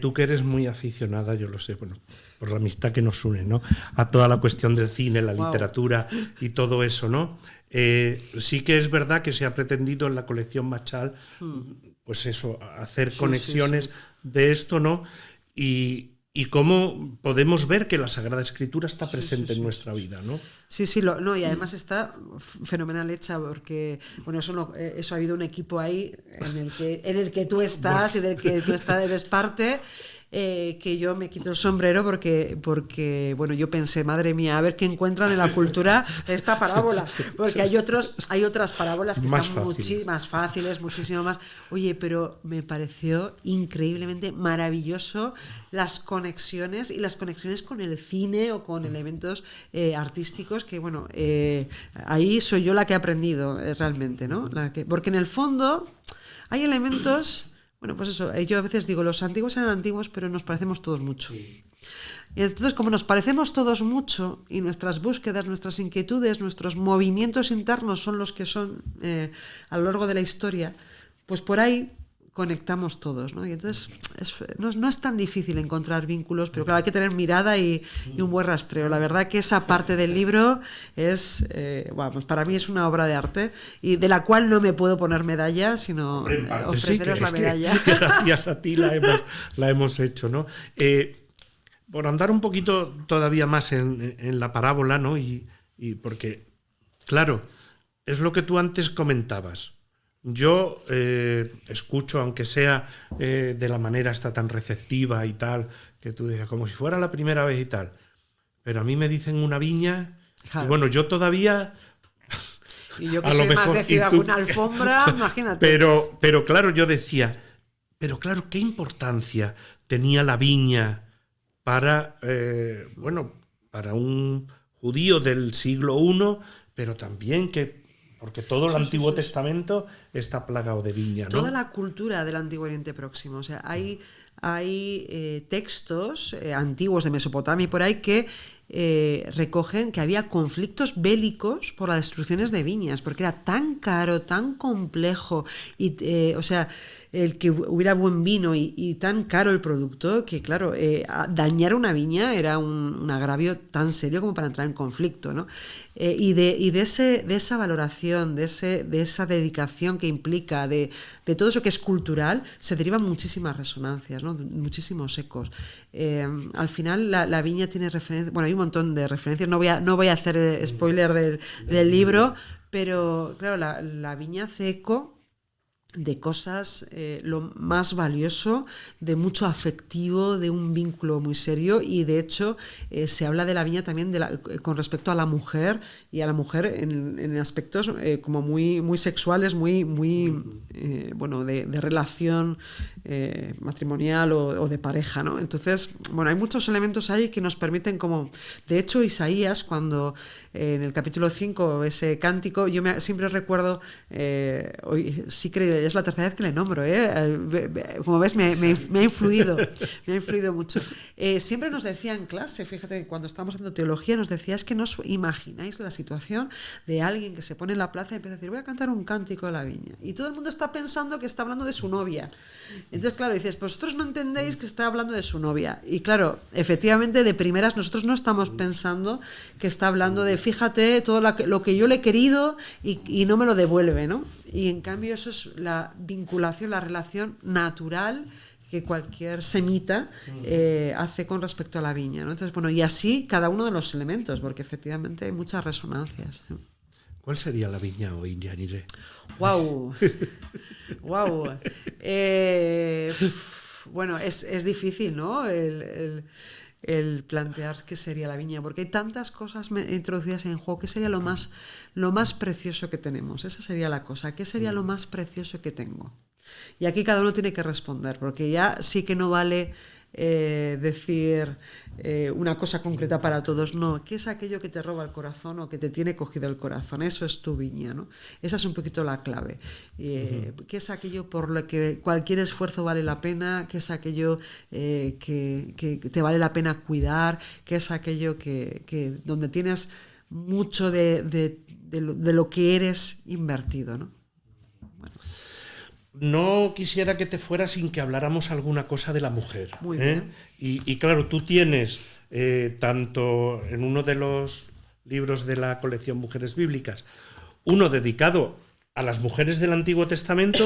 Tú que eres muy aficionada, yo lo sé, por la amistad que nos une, ¿no? A toda la cuestión del cine, la literatura y todo eso, ¿no? Sí que es verdad que se ha pretendido en la colección Machal, pues eso, hacer conexiones de esto, ¿no? Y cómo podemos ver que la Sagrada Escritura está presente en nuestra vida, ¿no? Sí, y además está fenomenal hecha, porque eso ha habido un equipo ahí en el que tú estás y del que tú eres parte. Que yo me quito el sombrero porque yo pensé, madre mía, a ver qué encuentran en la cultura esta parábola, porque hay otras parábolas que más están más fáciles, muchísimo más. Oye, pero me pareció increíblemente maravilloso las conexiones con el cine o con elementos artísticos que, ahí soy yo la que he aprendido realmente, ¿no? Porque en el fondo hay elementos. Pues eso, yo a veces digo, los antiguos eran antiguos, pero nos parecemos todos mucho. Y entonces, como nos parecemos todos mucho y nuestras búsquedas, nuestras inquietudes, nuestros movimientos internos son los que son a lo largo de la historia, pues por ahí conectamos todos, ¿no? Y entonces no es tan difícil encontrar vínculos, pero claro, hay que tener mirada y un buen rastreo. La verdad que esa parte del libro es, pues para mí es una obra de arte y de la cual no me puedo poner medalla, sino ofreceros la medalla. Que gracias a ti la hemos hecho, ¿no? Por andar un poquito todavía más en la parábola, ¿no? Y porque, claro, es lo que tú antes comentabas. Yo escucho, aunque sea de la manera esta tan receptiva y tal, que tú dices, como si fuera la primera vez y tal, pero a mí me dicen una viña, claro. Y yo todavía... Y yo que soy más de ciudad, una alfombra, imagínate. Pero claro, yo decía, ¿qué importancia tenía la viña para un judío del siglo I, pero también que porque todo el Antiguo Testamento está plagado de viña, ¿no? Toda la cultura del Antiguo Oriente Próximo. O sea, hay textos antiguos de Mesopotamia y por ahí que recogen que había conflictos bélicos por las destrucciones de viñas, porque era tan caro, tan complejo, y, o sea, el que hubiera buen vino y tan caro el producto, que claro, dañar una viña era un agravio tan serio como para entrar en conflicto, ¿no? Y de esa valoración, de esa dedicación que implica, de todo eso que es cultural, se derivan muchísimas resonancias, ¿no? Muchísimos ecos. Al final la viña tiene referencias, bueno, hay un montón de referencias, no voy a hacer spoiler del libro, pero claro, la viña hace eco de cosas, lo más valioso, de mucho afectivo, de un vínculo muy serio, y de hecho se habla de la viña también con respecto a la mujer, y a la mujer en aspectos como muy sexuales, muy bueno, de relación matrimonial o de pareja, ¿no? Entonces, bueno, hay muchos elementos ahí que nos permiten como, de hecho, Isaías, cuando en el capítulo 5, ese cántico, yo siempre recuerdo, hoy sí creo, es la tercera vez que le nombro, como ves me ha influido mucho. Siempre nos decía en clase, fíjate, cuando estábamos haciendo teología, nos decía, es que no os imagináis la situación de alguien que se pone en la plaza y empieza a decir, voy a cantar un cántico de la viña, y todo el mundo está pensando que está hablando de su novia. Entonces, claro, dices, pues vosotros no entendéis que está hablando de su novia. Y claro, efectivamente, de primeras nosotros no estamos pensando que está hablando de, fíjate, todo lo que yo le he querido y no me lo devuelve, ¿no? Y en cambio eso es la vinculación, la relación natural que cualquier semita hace con respecto a la viña, ¿no? Entonces, bueno, y así cada uno de los elementos, porque efectivamente hay muchas resonancias. ¿Cuál sería la viña hoy, Yanire? ¡Wow! ¡Wow! Bueno, es difícil, ¿no? El plantear qué sería la viña, porque hay tantas cosas introducidas en juego. ¿Qué sería lo más precioso que tenemos? Esa sería la cosa. ¿Qué sería lo más precioso que tengo? Y aquí cada uno tiene que responder, porque ya sí que no vale decir una cosa concreta para todos. No, ¿qué es aquello que te roba el corazón o que te tiene cogido el corazón? Eso es tu viña, ¿no? Esa es un poquito la clave. ¿Qué es aquello por lo que cualquier esfuerzo vale la pena? ¿Qué es aquello que te vale la pena cuidar? ¿Qué es aquello que donde tienes mucho de lo que eres invertido, ¿no? No quisiera que te fuera sin que habláramos alguna cosa de la mujer. Muy bien. Y claro, tú tienes, tanto en uno de los libros de la colección Mujeres Bíblicas, uno dedicado a las mujeres del Antiguo Testamento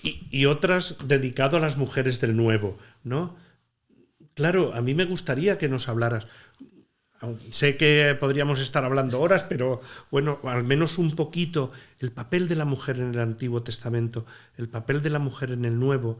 y otras dedicado a las mujeres del Nuevo, ¿no? Claro, a mí me gustaría que nos hablaras. Sé que podríamos estar hablando horas, pero bueno, al menos un poquito, el papel de la mujer en el Antiguo Testamento, el papel de la mujer en el Nuevo,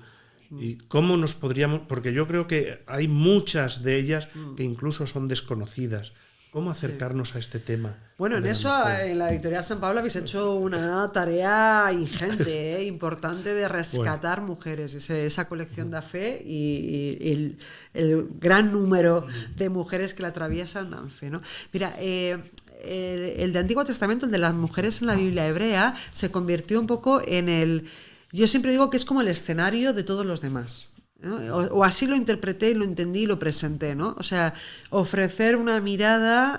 y cómo nos podríamos, porque yo creo que hay muchas de ellas que incluso son desconocidas. ¿Cómo acercarnos a este tema? Bueno, en eso, en la editorial San Pablo habéis hecho una tarea ingente, importante, de rescatar mujeres, esa colección de fe y el gran número de mujeres que la atraviesan dan fe, ¿no? Mira, el de Antiguo Testamento, el de las mujeres en la Biblia hebrea, se convirtió un poco en yo siempre digo que es como el escenario de todos los demás, ¿no? O así lo interpreté y lo entendí y lo presenté, ¿no? O sea, ofrecer una mirada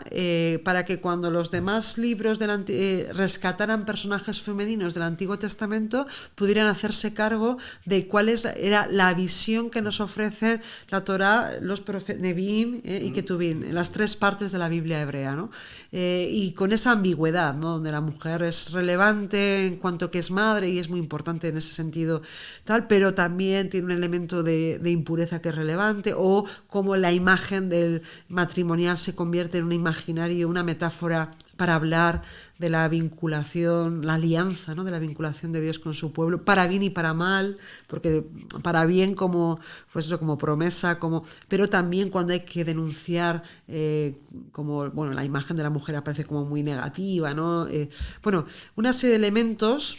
para que cuando los demás libros rescataran personajes femeninos del Antiguo Testamento pudieran hacerse cargo de cuál era la visión que nos ofrece la Torá, los profetas Nevi'im y Ketuvim, en las tres partes de la Biblia hebrea, ¿no? Y con esa ambigüedad, ¿no? Donde la mujer es relevante en cuanto que es madre y es muy importante en ese sentido, tal, pero también tiene un elemento de impureza que es relevante, o como la imagen del matrimonial se convierte en un imaginario, una metáfora para hablar de la vinculación, la alianza, ¿no? De la vinculación de Dios con su pueblo, para bien y para mal, porque para bien como, pues eso, como promesa, pero también cuando hay que denunciar, como, bueno, la imagen de la mujer aparece como muy negativa, ¿no? Bueno, una serie de elementos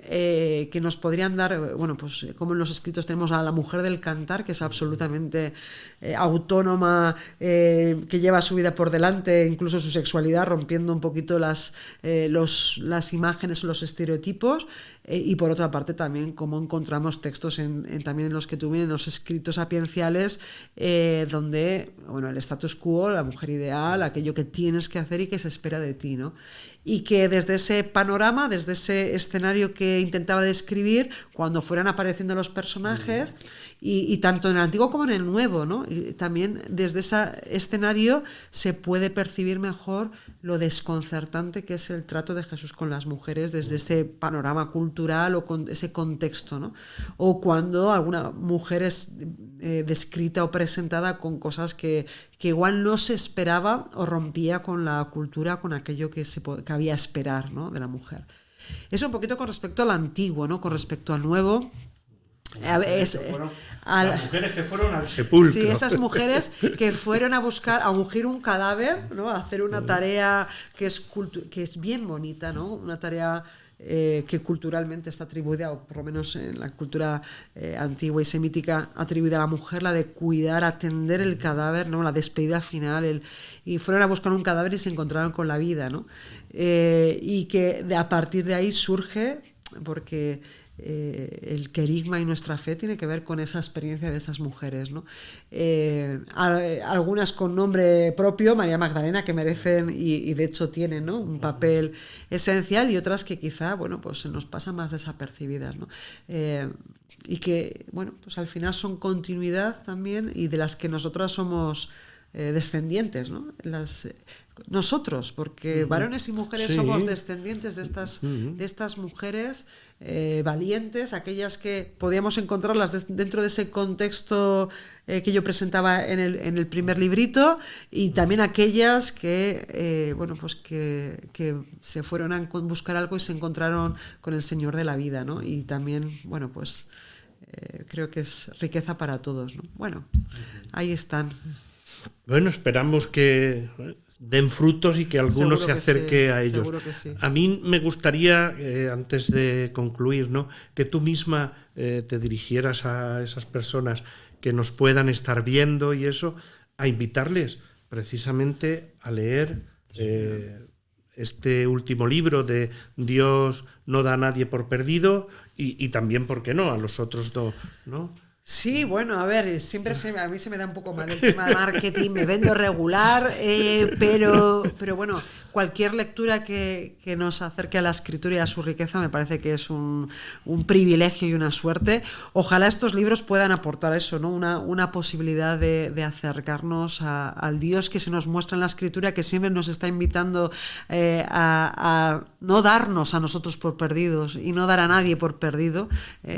que nos podrían dar, bueno, pues como en los escritos tenemos a la mujer del cantar, que es absolutamente autónoma, que lleva su vida por delante, incluso su sexualidad, rompiendo un poquito las imágenes, los estereotipos, y por otra parte también como encontramos textos también en los que tú vienes, los escritos sapienciales, donde, bueno, el status quo, la mujer ideal, aquello que tienes que hacer y que se espera de ti, ¿no? Y que desde ese panorama, desde ese escenario que intentaba describir, cuando fueran apareciendo los personajes, y tanto en el antiguo como en el nuevo, ¿no? Y también desde ese escenario se puede percibir mejor lo desconcertante que es el trato de Jesús con las mujeres desde ese panorama cultural o con ese contexto, ¿no? O cuando alguna mujer es descrita o presentada con cosas que igual no se esperaba o rompía con la cultura, con aquello que cabía esperar, ¿no? De la mujer. Eso un poquito con respecto al antiguo, ¿no? Con respecto al nuevo. Las mujeres que fueron al sepulcro. Sí, esas mujeres que fueron a ungir un cadáver, ¿no? A hacer una tarea que es bien bonita, ¿no? Una tarea que culturalmente está atribuida, o por lo menos en la cultura antigua y semítica, atribuida a la mujer, la de cuidar, atender el cadáver, ¿no? La despedida final, y fueron a buscar un cadáver y se encontraron con la vida, ¿no? Y que a partir de ahí surge, porque el querigma y nuestra fe tiene que ver con esa experiencia de esas mujeres, ¿no? Algunas con nombre propio, María Magdalena, que merecen y de hecho tienen, ¿no? Un papel esencial, y otras que quizá, bueno, pues se nos pasan más desapercibidas, ¿no? Y que, bueno, pues al final son continuidad también, y de las que nosotras somos descendientes, ¿no? Nosotros, porque varones y mujeres somos descendientes de estas mujeres valientes, aquellas que podíamos encontrarlas dentro de ese contexto que yo presentaba en el primer librito, y también aquellas que bueno, pues que se fueron a buscar algo y se encontraron con el Señor de la vida, ¿no? Y también, bueno, pues creo que es riqueza para todos, ¿no? Bueno, ahí están. Bueno, esperamos que den frutos y que alguno se acerque a ellos. Seguro que sí. A mí me gustaría, antes de concluir, ¿no?, que tú misma te dirigieras a esas personas que nos puedan estar viendo y eso, a invitarles precisamente a leer este último libro de Dios no da a nadie por perdido, y también, ¿por qué no?, a los otros dos, ¿no? Sí, bueno, a ver, siempre a mí se me da un poco mal el tema de marketing, me vendo regular, pero bueno, cualquier lectura que nos acerque a la escritura y a su riqueza me parece que es un privilegio y una suerte. Ojalá estos libros puedan aportar eso, ¿no? Una posibilidad de acercarnos al Dios que se nos muestra en la escritura, que siempre nos está invitando a no darnos a nosotros por perdidos y no dar a nadie por perdido,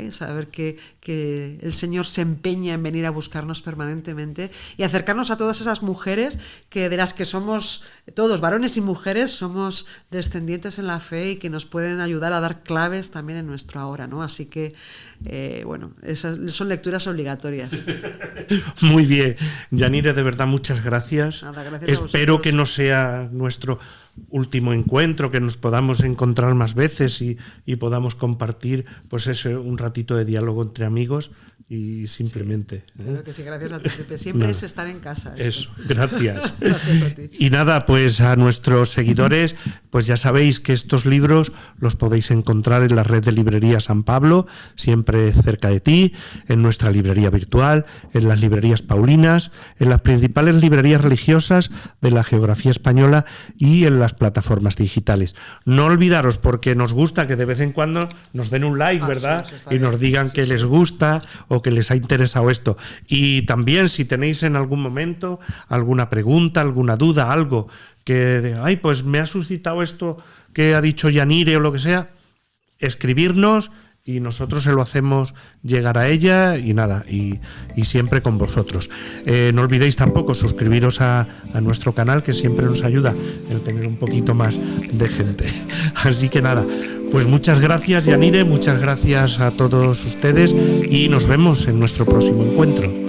saber que el Señor se empeña en venir a buscarnos permanentemente y acercarnos a todas esas mujeres de las que somos todos, varones y mujeres, somos descendientes en la fe y que nos pueden ayudar a dar claves también en nuestro ahora, ¿no? Así que, bueno, esas son lecturas obligatorias. Muy bien. Yanire, de verdad, muchas gracias. Nada, gracias. Espero que no sea nuestro último encuentro, que nos podamos encontrar más veces y podamos compartir, pues eso, un ratito de diálogo entre amigos y simplemente. Sí, claro que sí, gracias a ti, Pepe. Siempre es estar en casa. Eso, gracias. Gracias a ti. Y nada, pues a nuestros seguidores, pues ya sabéis que estos libros los podéis encontrar en la red de librería San Pablo, siempre cerca de ti, en nuestra librería virtual, en las librerías paulinas, en las principales librerías religiosas de la geografía española y en las plataformas digitales. No olvidaros, porque nos gusta que de vez en cuando nos den un like, ¿verdad? Sí, y nos digan que les gusta o que les ha interesado esto. Y también, si tenéis en algún momento alguna pregunta, alguna duda, algo que, ay, pues me ha suscitado esto que ha dicho Yanire o lo que sea, escribirnos y nosotros se lo hacemos llegar a ella y nada, y siempre con vosotros. No olvidéis tampoco suscribiros a nuestro canal, que siempre nos ayuda el tener un poquito más de gente. Así que nada, pues muchas gracias, Yanire, muchas gracias a todos ustedes y nos vemos en nuestro próximo encuentro.